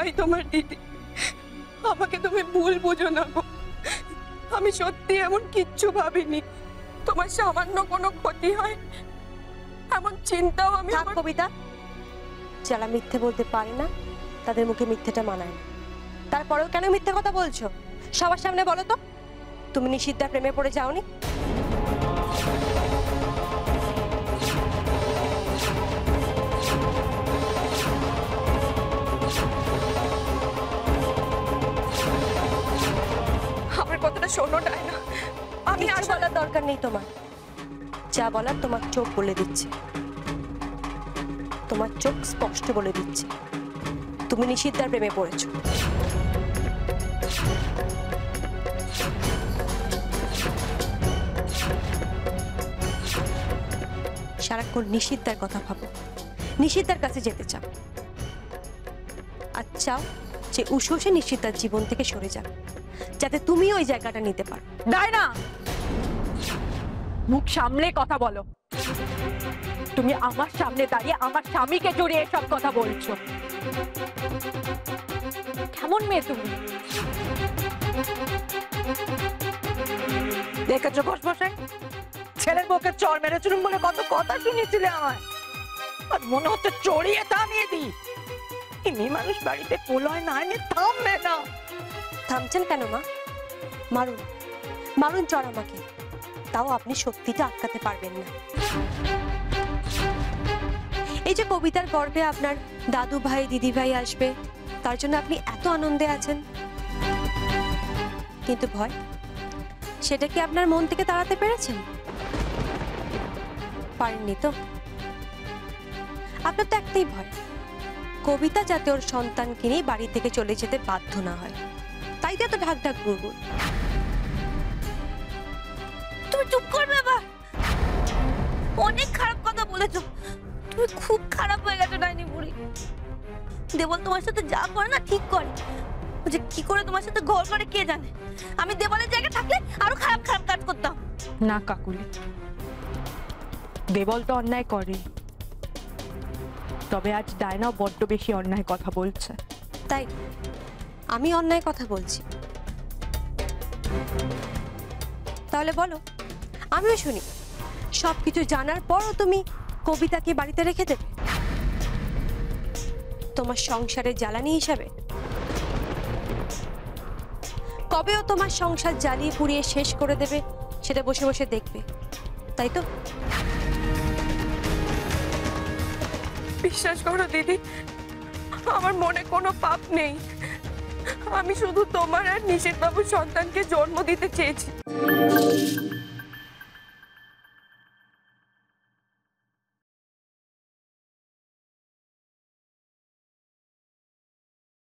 নই তোমার দিদি, আমাকে তুমি ভুল বুঝো না গো। আমি সত্যি এমন কিচ্ছু ভাবিনি তোমার সামান্য কোনো ক্ষতি হয়, এমন চিন্তাও আমি। কবিতা, যারা মিথ্যে বলতে পারে না তাদের মুখে মিথ্যেটা মানায় না। তারপরেও কেন মিথ্যে কথা বলছো? সবার সামনে বলো তো, তুমি নিশিতদার প্রেমে পড়ে যাওনি? আমার কথাটা শোনো ডায়না, আমি আর বলার দরকার নেই তোমার। যা বলার তোমার চোখ বলে দিচ্ছে, তোমার চোখ স্পষ্ট বলে দিচ্ছে তুমি নিশিতদার প্রেমে পড়েছো। সারাক্ষণ নিশিতদার কথা ভাবো, নিশিতদার কাছে যেতে চাও, আর চাও যে উষে নিশিতদার জীবন থেকে সরে যাক, যাতে তুমি ওই জায়গাটা নিতে পারো। ডায়না, মুখ সামলে কথা বলো। তুমি আমার সামনে দাঁড়িয়ে আমার স্বামীকে জড়িয়ে সব কথা বলছো। কেমন মেয়ে তুমি? দেখেছো ঘোষমশাই, ছেলের বউকে চড় মেরেছিলাম বলে কত কথা শুনিয়েছিলে আমায়, আর মনে হচ্ছে চড়িয়ে থামিয়ে দিই। মেয়ে মানুষ বাড়িতে পোলয় না এনে থামবে না। থামছেন কেন মা? মারুন, মারুন চড় আমাকে, তাও আপনি সত্যিটা আটকাতে পারবেন না। এই যে কবিতার গর্ভে আপনার দাদু ভাই দিদি ভাই আসবে, তার জন্য আপনি এত আনন্দে আছেন, কিন্তু ভয়, সেটা কি আপনার মন থেকে তাড়াতে পেরেছেন? পারেননি তো। আপনার তো একটাই ভয়, কবিতা যাতে ওর সন্তানকে নিয়ে বাড়ি থেকে চলে যেতে বাধ্য না হয়, তাই তো এত ঢাক ঢাক গুড়গুড়। তুমি চুপ করবে বাবা, অনেক খারাপ কথা বলেছো, তুমি খুব খারাপ হয়ে গেছো ডাইনি বুড়ি। দেবল তোমার সাথে যা করে না ঠিক করে, ও যে কি করে তোমার সাথে ঘর করে কে জানে। আমি দেবলের জায়গায় থাকলে আরো খারাপ খারাপ কাজ করতাম। না কাকুলি, দেবল তো অন্যায় করে, তবে আজ ডায়না বড্ড বেশি অন্যায় কথা বলছে। তাই আমি অন্যায় কথা বলছি? তাহলে বলো, আমিও শুনি। সবকিছু জানার পরও তুমি কবিতাকে বাড়িতে রেখে দেবে তোমার সংসারের জ্বালানি হিসাবে? কবেও তোমার সংসার জ্বালিয়ে পুড়িয়ে শেষ করে দেবে সেটা বসে বসে দেখবে, তাই তো? বিশ্বাস করো দিদি, আমার মনে কোনো পাপ নেই। আমি শুধু তোমার আর নিশিত বাবুর সন্তানকে জন্ম দিতে চেয়েছি।